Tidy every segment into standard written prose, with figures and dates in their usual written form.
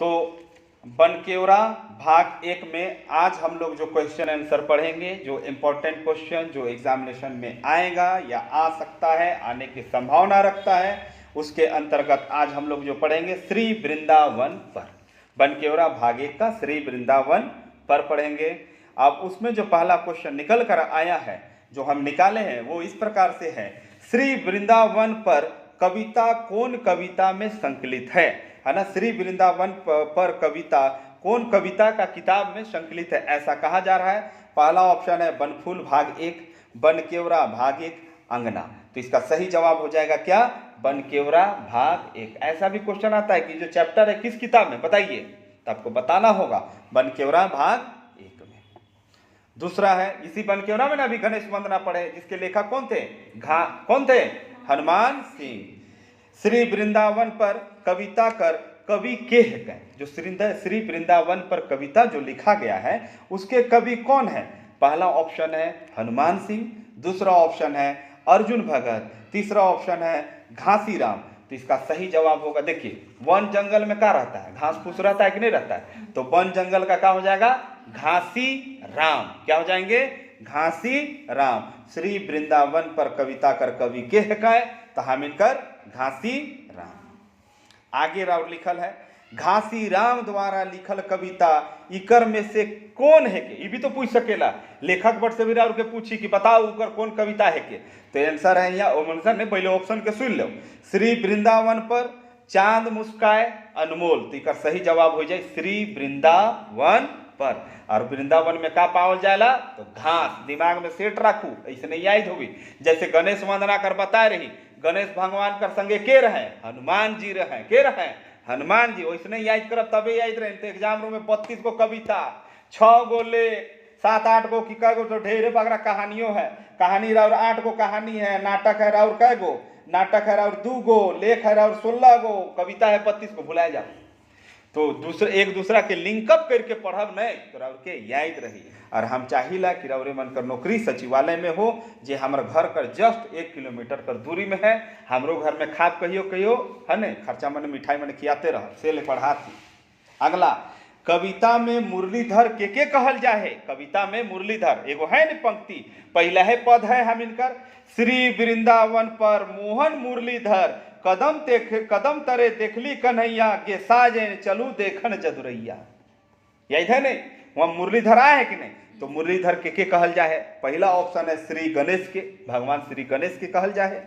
तो बनकेवरा भाग 1 में आज हम लोग जो क्वेश्चन आंसर पढ़ेंगे, जो इम्पोर्टेंट क्वेश्चन जो एग्जामिनेशन में आएगा या आ सकता है, आने की संभावना रखता है, उसके अंतर्गत आज हम लोग जो पढ़ेंगे श्री वृंदावन पर। बनकेवरा भाग 1 का श्री वृंदावन पर पढ़ेंगे। अब उसमें जो पहला क्वेश्चन निकल कर आया है, जो हम निकाले हैं, वो इस प्रकार से है, श्री वृंदावन पर कविता कौन कविता में संकलित है ना। श्री वृंदावन पर कविता कौन कविता का किताब में संकलित है, ऐसा कहा जा रहा है। पहला ऑप्शन है बनफूल भाग 1, बनकेवरा भाग 1, अंगना। तो इसका सही जवाब हो जाएगा क्या, बनकेवरा भाग 1। ऐसा भी क्वेश्चन आता है कि जो चैप्टर है किस किताब में बताइए, तो आपको बताना होगा बनकेवरा भाग 1 में। दूसरा है इसी बनकेवरा में ना अभी गणेश वंदना पढ़े, जिसके लेखक कौन थे, कौन थे, हनुमान सिंह। श्री वृंदावन पर कविता कर कवि के गए। जो श्री वृंदावन पर कविता जो लिखा गया है उसके कवि कौन है। पहला ऑप्शन है हनुमान सिंह, दूसरा ऑप्शन है अर्जुन भगत, तीसरा ऑप्शन है घासीराम। तो इसका सही जवाब होगा, देखिए वन जंगल में क्या रहता है, घास फूस रहता है कि नहीं रहता है, तो वन जंगल का क्या हो जाएगा, घासी राम। क्या हो जाएंगे, घासी राम। श्री वृंदावन पर कविता कर कवि के गए, तो हम इनकर घासी राम। आगे राउर लिखल है, घासी राम द्वारा लिखल कविता इकर में से कौन है के। ये भी तो पूछ सकेला, लेखक बट से भी राउर के पूछी कि बताओ उकर कौन कविता है के। तो आंसर है यहाँ आंसर ने पहले ऑप्शन के सुन लो, श्री वृंदावन पर चांद मुस्काए अनमोल। तो इकर सही जवाब हो जाए श्री वृंदावन पर। और वृंदावन में का पावल जाएला, तो घास। दिमाग में सेट रखू, ऐसे नहीं याद होगी। जैसे गणेश वंदना कर बता रही, गणेश भगवान कर संगे के रहे, हनुमान जी रहे, के रहे, हनुमान जी। वैसे नहीं याद करब तबे याद रहे। तो एग्जाम रूम में 32 गो कविता, 6 गो ले 7-8 गो की कै गो, तो ढेरे बगरा कहानियों है। कहानी राउर 8 गो कहानी है, नाटक है राउर कै गो, नाटक है राउर 2 गो, लेख है राउर 16 गो, कविता है 32 गो। भुलाए जाओ तो एक दूसरा के लिंकअप करके पढ़ब नहीं तो राउर के याद रही। और हम चाहिला कि राउरे मन कर नौकरी सचिवालय में हो, जे हमारे घर कर जस्ट 1 किलोमीटर कर दूरी में है। हमरो घर में खाद कहियो है न, खर्चा मन मिठाई मन खियाते रह से ले पढ़ाती। अगला, कविता में मुरलीधर के कहल जाए। कविता में मुरलीधर एगो है न पंक्ति, पहला है पद है हम इनकर, श्री वृंदावन पर मोहन मुरलीधर कदम तरे देखली कन्हैया गे साजेन चलू देखन जदुरैया। यही है नहीं, वहां मुरलीधर आए है कि नहीं। तो मुरलीधर के कहल जाए। पहला ऑप्शन है श्री गणेश के, भगवान श्री गणेश के कहल जाए,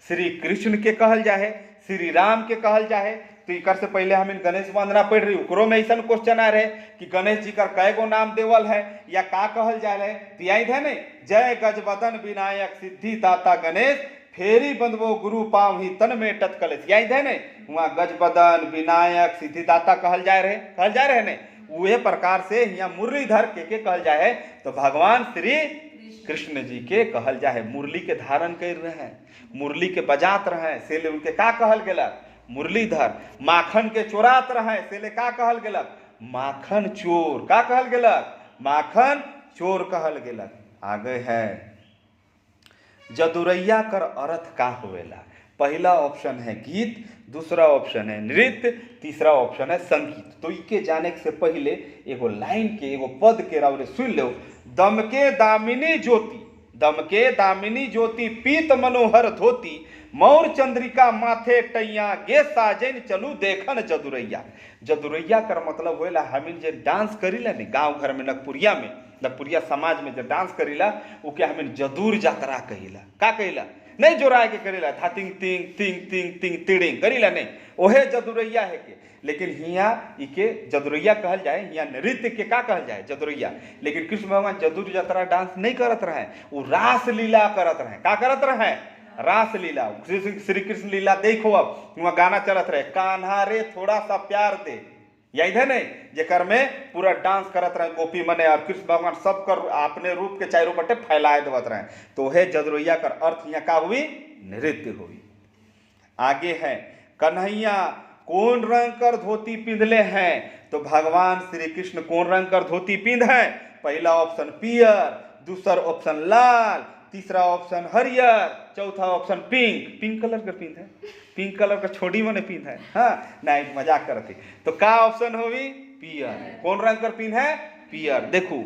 श्री कृष्ण के कहल जाए, श्री राम के कहल जाए। तो इकर से पहले हम इन गणेश वंदना पढ़ रही, ओकरो में ऐसा क्वेश्चन आ रहे कि गणेश जी का कै गो नाम देवल है या का कहल जा रहे। तो याद है नहीं, जय गजबदन विनायक सिद्धि दाता गणेश फेरी बंधवो गुरु पाव ही तन में टतकलेश। याद है नहीं, वहाँ गजबदन विनायक सिद्धिदाता कहल जा रहे नहीं। वह प्रकार से यहाँ मुरलीधर के कहल जाए, तो भगवान श्री कृष्ण जी के कहल जाए। मुरली के धारण कर रहे हैं, मुरली के बजात रहे, से ले उनके का कहल गेलक, मुरलीधर। माखन के चोरात रहे, से ले का कहल गेलक, माखन चोर। का कहल गेलक, माखन चोर कहल गेलक। आगे है, जदुरैया कर अर्थ का होवेला। पहला ऑप्शन है गीत, दूसरा ऑप्शन है नृत्य, तीसरा ऑप्शन है संगीत। तो इके जाने से पहले एगो लाइन के, एगो पद के राउरे सुन लो, दमके दामिनी ज्योति, दमके दामिनी ज्योति पीत मनोहर धोती, मौर चंद्रिका माथे टैया गे साजन चलू देखन जदुरैया। जदुरैया कर मतलब होएला हमिन जे डांस करीला ने गांव घर में, नगपुरिया समाज में जो डांस करीला उके हमिन जदूर जात्रा कहिला। का कहिला, नहीं जोराए के करीला, धातिंग तिंग तिंग तिंग तिंग तिड़िंग करीला नहीं, ओहे जदुरैया है के। लेकिन हिया इके जदुरैया कहल जाए, हिया नृत्य के का कहल जाए, जदुरैया। लेकिन कृष्ण भगवान जदूर जात्रा डांस नहीं करत रहे, वो रास लीला करत रहे। का करत रहे, रास लीला। श्री कृष्ण लीला देखो, अब वहाँ गाना चलत रहे, कान्हा रे थोड़ा सा प्यार दे। याद है नहीं, जेकर में पूरा डांस करत रहे गोपी मने, और कृष्ण भगवान सब कर अपने रूप के चारों बटे फैलाए देवत रहे। तो है जदुरैया कर अर्थ यहाँ का हुई, नृत्य हुई। आगे है, कन्हैया कौन रंग कर धोती पिंधले हैं। तो भगवान श्री कृष्ण कौन रंग कर धोती पिंध है। पहला ऑप्शन पियर, दूसरा ऑप्शन लाल, तीसरा ऑप्शन हरियर, चौथा ऑप्शन पिंक। पिंक कलर का पिंध है, पिंक कलर का छोड़ी मने पिंध है। हाँ नहीं मजाक करती। तो का ऑप्शन होगी पियर। कौन रंग कर पिंध है? पियर। देखो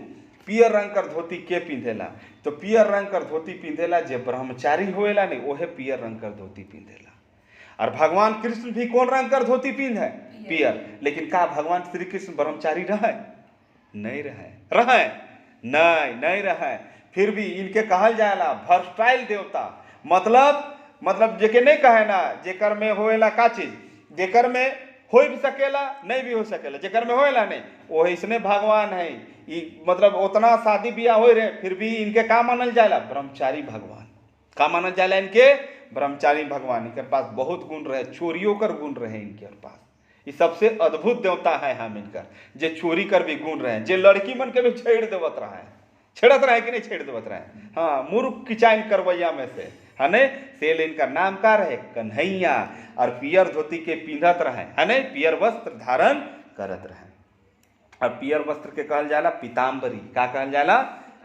पियर रंग कर धोती के पिंधेला? तो पियर रंग कर धोती पिंधेला जे ब्रह्मचारी होएला नहीं, ओहे पियर रंग कर धोती पिंधेला। और भगवान कृष्ण भी कौन रंग कर धोती पिंध है? पियर। लेकिन का भगवान श्री कृष्ण ब्रह्मचारी रहे? नहीं रहे। नहीं रहे। फिर भी इनके कहल जाएला वर्सटाइल देवता। मतलब जेके नहीं कहे ना, जेकर में होएला का चीज, जेकर में हो भी सकेला नहीं भी हो सकेला, जेकर में होएला नहीं वो इसने भगवान है। मतलब उतना शादी ब्याह हो रहे फिर भी इनके का मानल जाएला? ब्रह्मचारी भगवान। का मानल जाएला इनके? ब्रह्मचारी भगवान। इनके पास बहुत गुण रहे, चोरियों कर गुण रहे इनके पास। ये सबसे अद्भुत देवता है हम इनकर, जे चोरी कर भी गुण रहे, जे लड़की मन के भी छेड़ देवत रहा है। छेड़त रहे कि नहीं छेड़ देवत रहे? हाँ, मूर्ख किचाइन करवैया में से है ने। सेल इनका नाम का रहे कन्हैया। और पियर धोती के पिंधत रहे है ने, पियर वस्त्र धारण करत रहे। और पियर वस्त्र के कहल जाला पीताम्बरी। का कहल जाला?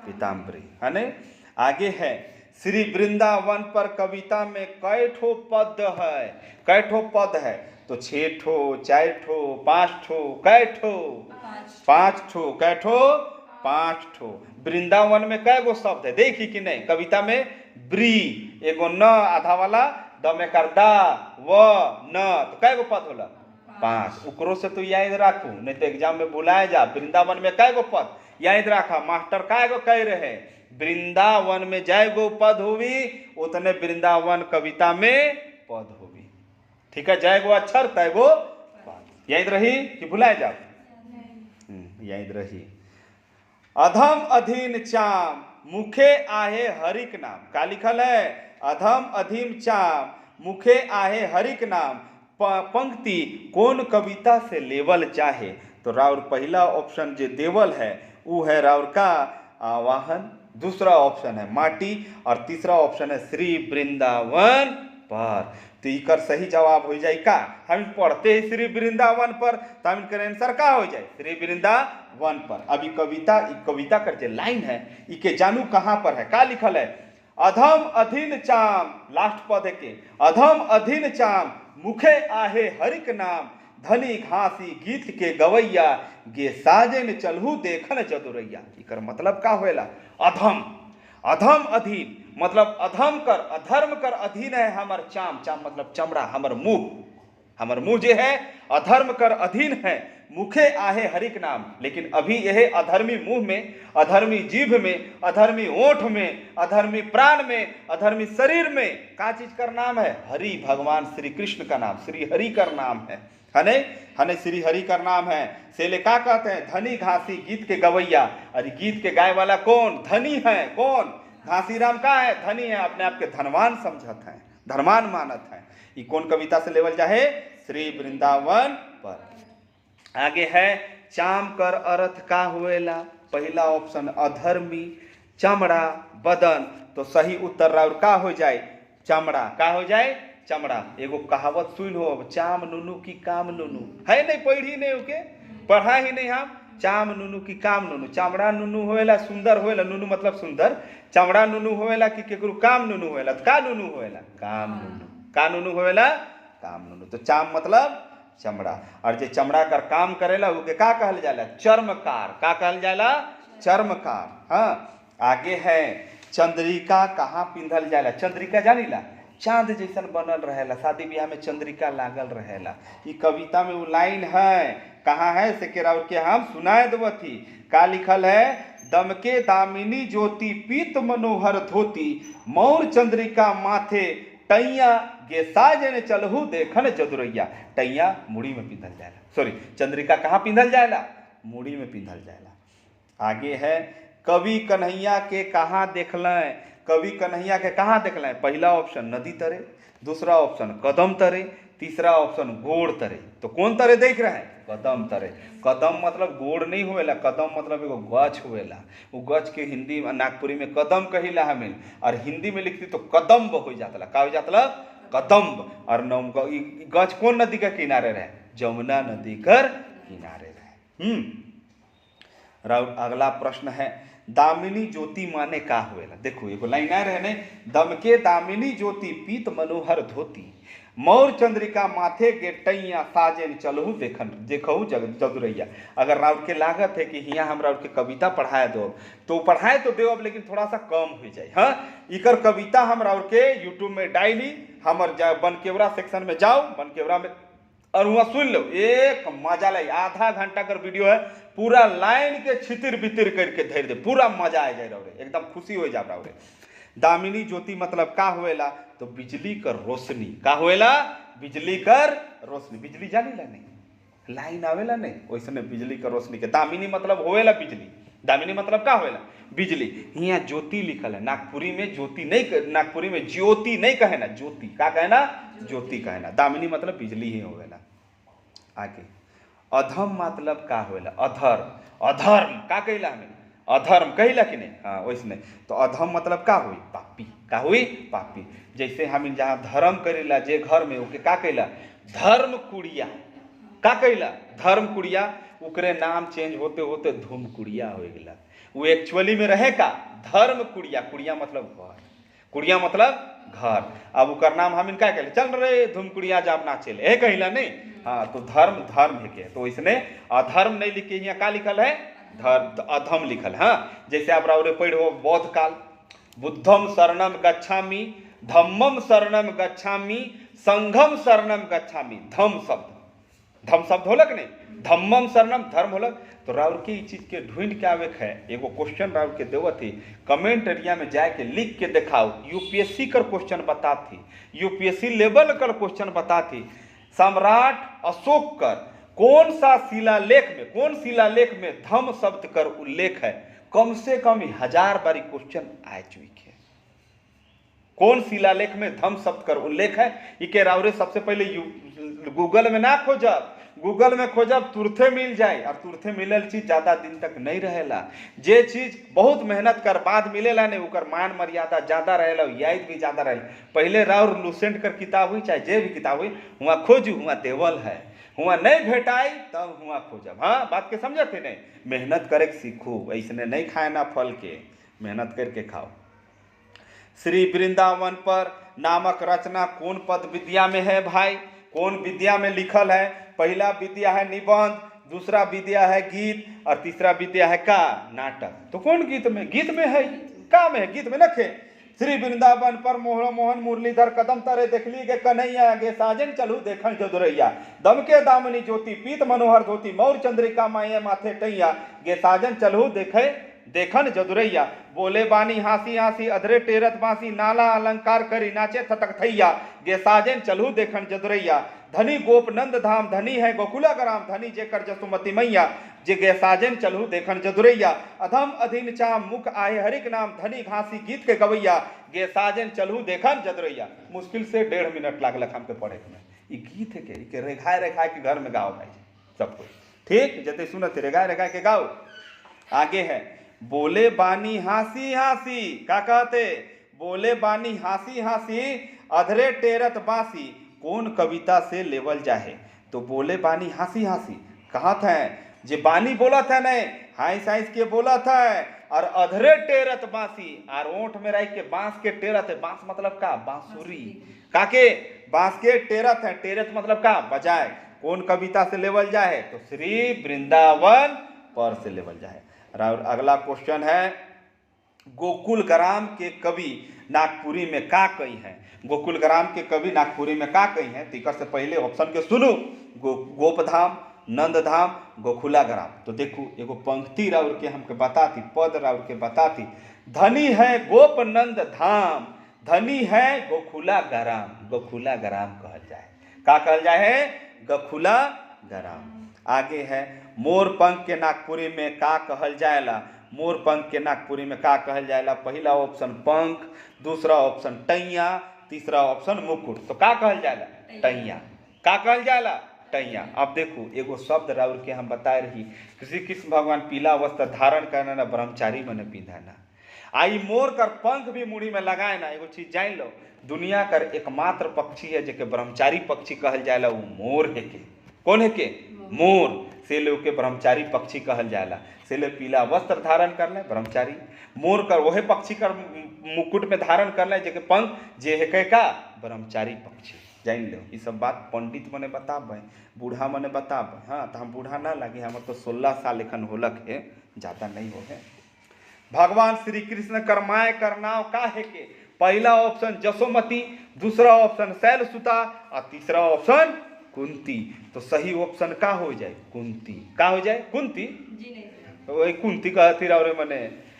पीताम्बरी है ने। आगे है श्री वृंदावन पर कविता में कै ठो पद है? कै ठो पद है? तो 6 ठो, 4 ठो, 5 ठो, कै ठो? 5 ठो। कै ठो? 5 ठो। वृंदावन में कै गो शब्द है देखी कि नहीं? कविता में ब्री एगो न आधा वाला, द में कर दा, व न, तो कै गो पद होला? 5। उकरो से तो याद रखू, नहीं तो एग्जाम में बुलाए जा। वृंदावन में कै गो पद याद रखा। मास्टर कै गो कह रहे? वृंदावन में जय गो पद होवी उतने वृंदावन कविता में पद होवी। ठीक है, जय गो अक्षर तय गो पद। याद रही कि भुलाए जाओ? याद रही। अधम अधीन चाम मुखे आहे हरिक नाम। का लिखल है? अधम अधीन चाम मुखे आहे हरिक नाम। पंक्ति कौन कविता से लेवल चाहे? तो राउर पहला ऑप्शन जो देवल है वो है राउर का आवाहन, दूसरा ऑप्शन है माटी और तीसरा ऑप्शन है श्री वृंदावन पर। तो इकर सही जवाब हो जाए का? हम पढ़ते हैं श्री वृंदावन पर, तो हम इनका आंसर का हो जाए? श्री वृंदावन पर। अभी कविता कर जो लाइन है इके जानू कहाँ पर है? का लिखल है? अधम अधीन चाम, लास्ट पद है के, अधम अधीन चाम मुखे आहे हरिक नाम। धनी घासी गीत के गवैया गे साजन चलहू देखन जदुरैया। इकर मतलब का होएला? अधम अधीन मतलब अधम कर, अधर्म कर अधीन है हमर चाम। चाम मतलब चमड़ा, हमर मुंह जो है अधर्म कर अधीन है। मुखे आहे हरिक नाम। लेकिन अभी यह अधर्मी मुंह में, अधर्मी जीभ में, अधर्मी ओठ में, अधर्मी प्राण में, अधर्मी शरीर में का चीज का नाम है? हरि, भगवान श्री कृष्ण का नाम, श्री हरि का नाम है हने श्री हरि का नाम है। सेले का कहते हैं? धनी घासी गीत के गवैया। अरे गीत के गाय वाला कौन? धनी है। कौन? घासी राम का है? धनी है, अपने आप के धनवान समझत है, धनवान मानत है। ये कौन कविता से लेवल चाहे? श्री वृंदावन पर। आगे है चाम कर अर्थ का हुएला? पहला ऑप्शन अधर्मी, चमड़ा, बदन। तो सही उत्तर राउर का हो जाए? चमड़ा। का हो जाए? चमड़ा। एगो कहावत सुन हो, चाम नुनू की काम नुनू है नहीं, पढ़ी नहीं होके, पढ़ा ही नहीं हम। चाम नुनू की काम नुनू। चमड़ा नुनू होएला, सुंदर होएला, नुनू मतलब सुंदर। चमड़ा नुनू होएला कि केकरो काम नुनू होएला? तो का नुनू होएला? काम नुनू। का नुनू होएला? काम नुनू। तो चाम मतलब चमड़ा। और जे चमड़ा कर काम करेला उके का कहल जाला? चर्मकार। का कहल जाला? चर्मकार। हाँ, आगे है चंद्रिका कहाँ पिंधल जाला? चंद्रिका जानीला? चांद जैसन बनल रहेला, शादी ब्याह में चंद्रिका लागल रहेला। ये कविता में वो लाइन है, कहाँ है से केराउर के हम सुनाए देवथी। का लिखल है? दमके दामिनी ज्योति पीत मनोहर धोती, मौर चंद्रिका माथे टैया गे साजन चलहू देखन जदुरैया। टैया मुड़ी में पिंधल जाएला, सॉरी चंद्रिका कहाँ पिंधल जाएला? मुड़ी में पिंधल जाएला। आगे है कवि कन्हैया के कहाँ देखलें? कवि कन्हैया के कहाँ देखलें? पहला ऑप्शन नदी तरे, दूसरा ऑप्शन कदम तरे, तीसरा ऑप्शन गोड़ तरे। तो कौन तरे देख रहे हैं? कदम तरे। कदम मतलब गोड़ नहीं होएला, कदम मतलब एगो गछ होएला। वो गछ के हिंदी नागपुरी में कदम कहिला हमें, और हिंदी में लिखती तो कदम्ब हो जातला। का हो जातला? कदम्ब। और गछ कौन नदी का किनारे रहे? जमुना नदी कर किनारे रहे। राउर अगला प्रश्न है दामिनी ज्योति माने का होएला। देखो एगो लाइन आ रहे ने, दमके दामिनी ज्योति पीत मनोहर धोती, मौर चंद्रिका माथे के टैया साजेन चलहु देखन देखहु जदुरैया। अगर राउर के लागत है कि हियाँ हम राउर के कविता पढ़ाए दो तो पढ़ाए तो दो अब, लेकिन थोड़ा सा कम हो जाए। हाँ, इकर कविता हम राउर के यूट्यूब में डाली, हमर बनकेवरा सेक्शन में जाओ, बनकेवरा में और वहाँ सुन लो, एक मजा लगे। आधा घंटा का वीडियो है, पूरा लाइन के छितिर बितिर करके धर दे, पूरा मजा आ जाए रहे, एकदम खुशी हो जा रहे। दामिनी ज्योति मतलब का होएला, तो बिजली कर रोशनी का होएला, बिजली कर रोशनी। बिजली जानी ला नहीं, लाइन आवेला नहीं, वैसे बिजली कर रोशनी के दामिनी मतलब होएला बिजली। दामिनी मतलब का होएला, बिजली। यहाँ ज्योति लिखल है, नागपुरी में ज्योति नहीं, नागपुरी में ज्योति नहीं कहे ना, ज्योति का कहना, ज्योति कहना। दामिनी मतलब बिजली ही होएला। आगे अधम मतलब का होएला, अधर्म। अधर्म का कहला हमें, अधर्म कहिला कि नहीं, हाँ वैसने। तो अधम मतलब का हुई, पापी का हुई, पापी। जैसे हम जहाँ धर्म करेला जे घर में ओके का कहला, धर्म कुड़िया का कहला, धर्म कुड़िया। उकरे नाम चेंज होते होते धूम कुड़िया हो गया। वो एक्चुअली में रहे का धर्म कुड़िया, कुड़िया मतलब घर, कुड़िया मतलब घर। अब उकर नाम हम इनका कहले, चल रे धूम कुड़िया जाब ना चले, ए कहिला नहीं। हाँ, तो धर्म धर्म है के, तो इसने अधर्म नहीं लिखे, यहाँ का लिखल है, धर्म, अधम लिखल। हाँ, जैसे आप राउरे पढ़ो बौद्ध काल, बुद्धम शरणम गच्छामि, धम्मम शरणम गच्छामि, संघम शरणम गच्छामि। धम शब्द, धम शब्द होलक नहीं, धम्मम शरणम धर्म होलक। तो राउर के चीज के ढूंढ के आवे है, एगो क्वेश्चन राउर के देवत थी, कमेंट एरिया में जाके लिख के दिखाओ। यूपीएससी कर क्वेश्चन बताती, यूपीएससी लेवल कर क्वेश्चन बताती। सम्राट अशोक कर कौन सा शिलालेख में, कौन शिलालेख में धम शब्द कर उल्लेख है, कम से कम 1000 बारी क्वेश्चन आ चुकी है। कौन शिलालेख में धम शब्द कर उल्लेख है, इके राउरे सबसे पहले गूगल में ना खोजब, गूगल में खोजब तुरंते मिल जाए। और तुरंते मिलल चीज ज्यादा दिन तक नहीं रहेला, जे चीज बहुत मेहनत कर बाद मिलेला नहीं, उकर मान मर्यादा ज्यादा रहेला, याद भी ज्यादा रहेला। पहले राउर लूसेंट कर किताब हुई, चाहे जे भी किताब हुई, वहाँ खोजू, वहाँ देवल है, वहाँ नहीं भेटाई तब वहाँ खोजब। हाँ, बात के समझते नहीं, मेहनत करे सीखू, ऐसने नहीं खाए ना फल के, मेहनत करके खाओ। श्री वृंदावन पर नामक रचना कौन पद विद्या में है भाई, कौन विद्या में लिखल है? पहला विद्या है निबंध, दूसरा विद्या है गीत, और तीसरा विद्या है का नाटक। तो कौन गीत में, गीत में है, का में है, गीत में नखे। श्री वृंदावन पर मोहन मुरलीधर कदम तरे देखली गे कन्हैया, गे साजन चलू देखन जदुरैया, दमके दामिनी ज्योति पीत मनोहर धोती, मौर चंद्रिका माये माथे टैया, गे साजन चलू देखे देखन जदुरैया। बोले बानी हासी हासी अधरे टेरत बासी, नाला अलंकार करी नाचे थतक थैया, गे साजन चलू देखन जदुरैया। धनी गोप नंद धाम, धनी है गोकुला ग्राम, धनी जेकर जसुमती मैया, जे गे साजन चलू देखन जदुरैया। अधम अधीन चाम मुख आए हरिक नाम, धनी घासी गीत के गवैया, गे साजन चलू देखन जदुरैया। मुश्किल से 1.5 मिनट लागल हमके पढ़े में। ये गीत है के रेखाए रेखाए के घर में गाओ भाई सब कुछ, ठीक जते सुनते रेखाए रेखाए के गाओ। आगे है बोले बानी हासी हासी, का कहते, बोले बानी हासी हासी अधरे टेरत बासी, कौन कविता से लेवल जाहे। तो बोले बानी हासी हासी कहत है, जे बानी बोला था नहीं हाइस हाइस के बोला था, और अधरे टेरत बासी, और ओंठ में रह के बांस के टेरत है। बांस मतलब का, बांसुरी, काके बांस के टेरत है, टेरत मतलब का बजाए। कौन कविता से लेवल जाए, तो श्री वृंदावन पर से लेवल जाए। और अगला क्वेश्चन है, गोकुल ग्राम के कवि नागपुरी में का कही है। गोकुल ग्राम के कवि नागपुरी में का कही है, तीकर से पहले ऑप्शन के सुनो, गोपधाम, नंदधाम, गोकुला ग्राम। तो देखो एगो पंक्ति राउर के हमके बताती, पद राउर के बताती, धनी है गोप नंद धाम, धनी है गोकुला ग्राम। गोकुला ग्राम कहल जाए, का कहल जाए, गोकुला ग्राम। आगे है मोर पंख के नागपुरी में का कहल जाएला। मोर पंख के नागपुरी में का कहल जाएला। पहला ऑप्शन पंख, दूसरा ऑप्शन टैया, तीसरा ऑप्शन मुकुट। तो का कहल जाएला, टैया। का कहल जाएला, टैया। अब देखो एगो शब्द राउर के हम बता रही, किसी कृष्ण भगवान पीला वस्त्र धारण करना ना, ब्रह्मचारी बने पिंधाना। आई मोर कर पंख भी मुड़ी में लगाए ना, एगो चीज जान लो, दुनिया कर एकमात्र पक्षी है जेके ब्रह्मचारी पक्षी कहल जाएला, वो मोर है के। कौन है के, मोर। सेले के ब्रह्मचारी पक्षी कहल जाला। सेले पीला वस्त्र धारण कर ले ब्रह्मचारी, मोर कर वही पक्षी कर मुकुट में धारण कर ले जेके पंख जे है का ब्रह्मचारी पक्षी। जान लो ये सब बात पंडित मने बताबे, बूढ़ा मने बताबे। हाँ तो हम बूढ़ा ना लगे, हमारे तो 16 साल एखन होलक है, ज़्यादा नहीं हो है। भगवान श्री कृष्ण करमाए करनाव का है के पहला ऑप्शन जसोमती, दूसरा ऑप्शन शैलसुता और तीसरा ऑप्शन कुंती। तो सही ऑप्शन का हो जाए कुंती। का हो जाए कुंती जी नहीं तो वही कुंती कहती रहो रे मने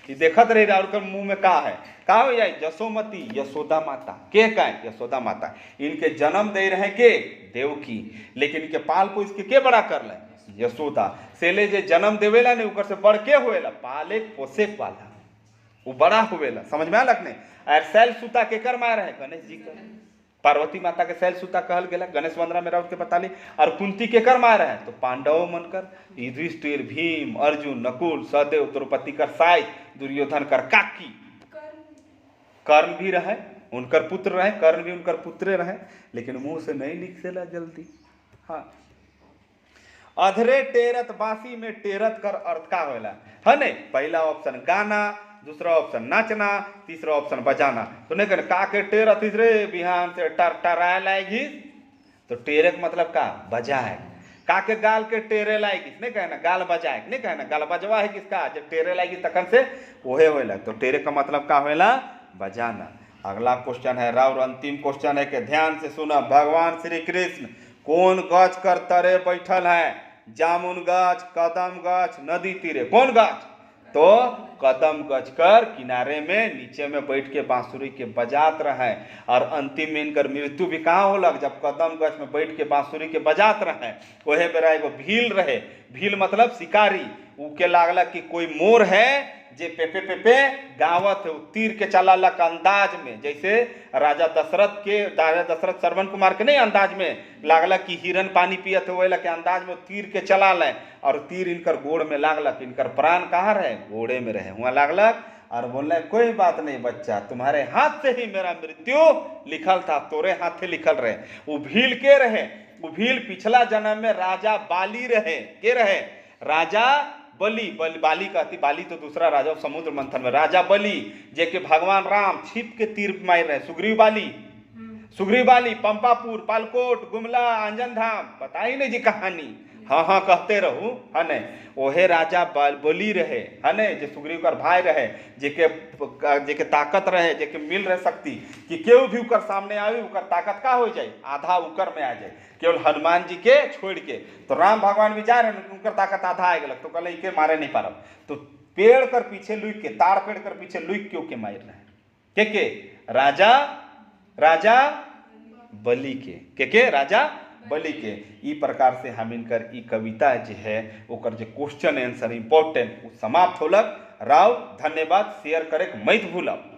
ये देखत रही और कर मुंह में का है। का हो जाए जसोमती यशोदा माता के का है यशोदा माता। इनके जन्म दे रहे के देवकी, लेकिन इनके पाल को इसके के बड़ा कर ले यशोदा। सेले जे जन्म देवेला ने ऊपर से बढ़ के होएला पाले पोसे वाला वो बड़ा होवेला। समझ में आलक ने। और शैलसुता के कर मार है गणेश जी का, पार्वती माता के शैलसुता कहल गेला गणेश वंदना में राउत के बता ली। और कुंती के कर मार है तो पांडव मनकर युधिष्ठिर भीम अर्जुन नकुल सहदेव द्रौपदी कर साई दुर्योधन कर काकी कर्ण भी रहे उनकर पुत्र रहे, कर्ण भी उनकर पुत्र रहे, लेकिन मुंह से नहीं लिख सेला जल्दी। हाँ अधरे टेरत बांसी में टेरत कर अर्थ का होला है ने। पहला ऑप्शन गाना, दूसरा ऑप्शन नाचना, तीसरा ऑप्शन बजाना। तो नहीं कहना का के टेरत रे बिहान से टर टराए लाएगी तो टेरक मतलब का बजाए। का के गाल के टेरे लाएगी नहीं कहना गाल बजाए, नहीं कहना गाल बजवा है किसका जब टेरे लाएगी तखन से ओहे होला। तो टेरे का मतलब का होला बजाना। अगला क्वेश्चन है राउर अंतिम क्वेश्चन है कि ध्यान से सुना। भगवान श्री कृष्ण कौन गछ कर तरे बैठल है? जामुन गछ, कदम गछ, नदी तीरे। कौन गछ? तो कदम गछ कर किनारे में नीचे में बैठ के बांसुरी के बजात रहे। और अंतिम में इनकर मृत्यु भी कहाँ होलक जब कदम गछ में बैठ के बांसुरी के बजात रहे। वही बेरा एगो भील रहे, भील मतलब शिकारी, उके लागलक कि कोई मोर है जे पे पे पे पे गावत है तीर के चलालक अंदाज में, जैसे राजा दशरथ श्रवण कुमार के नहीं अंदाज में लागलक कि हिरन पानी पियत हुए के अंदाज में तीर के चला लें। और तीर इनकर गोड़ में लागलक, इनकर प्राण कहाँ रहे? घोड़े में रहे, वहाँ लागलक और बोले कोई बात नहीं बच्चा, तुम्हारे हाथ से ही मेरा मृत्यु लिखल था, तोरे हाथ से लिखल रहे। वो भील के रहे, वो भील पिछला जन्म में राजा बाली रहे। के रहे? राजा बलि। बाली कहती, बाली तो दूसरा राजा समुद्र मंथन में राजा बलि जे के भगवान राम छिप के तीर मार रहे। सुग्रीव बाली पंपापुर पालकोट गुमला अंजन धाम पता ही नहीं जी कहानी। हाँ हाँ कहते रहू है ने। ओहे राजा बलि रहे है ने, जे सुग्रीव कर भाई रहे, जेके ताकत रहे, जेके मिल रहे शक्ति कि केहू भी उकर सामने आवे उकर ताकत का हो जाए आधा उकर में आ जाए, केवल हनुमान जी के छोड़ के। तो राम भगवान भी जा रहे उनकर ताकत आधा आ गलक तो कहले इके मारे नहीं पारब। तो पेड़ कर पीछे लुक के, ताड़ पेड़ कर पीछे लुक क्यों के मार रहे के राजा बलि के राजा बलि के। ई प्रकार से हम इनकर ई कविता जो है ओकर जो क्वेश्चन आंसर इम्पोर्टेंट समाप्त होलक। राव धन्यवाद। शेयर करे मत भूलब।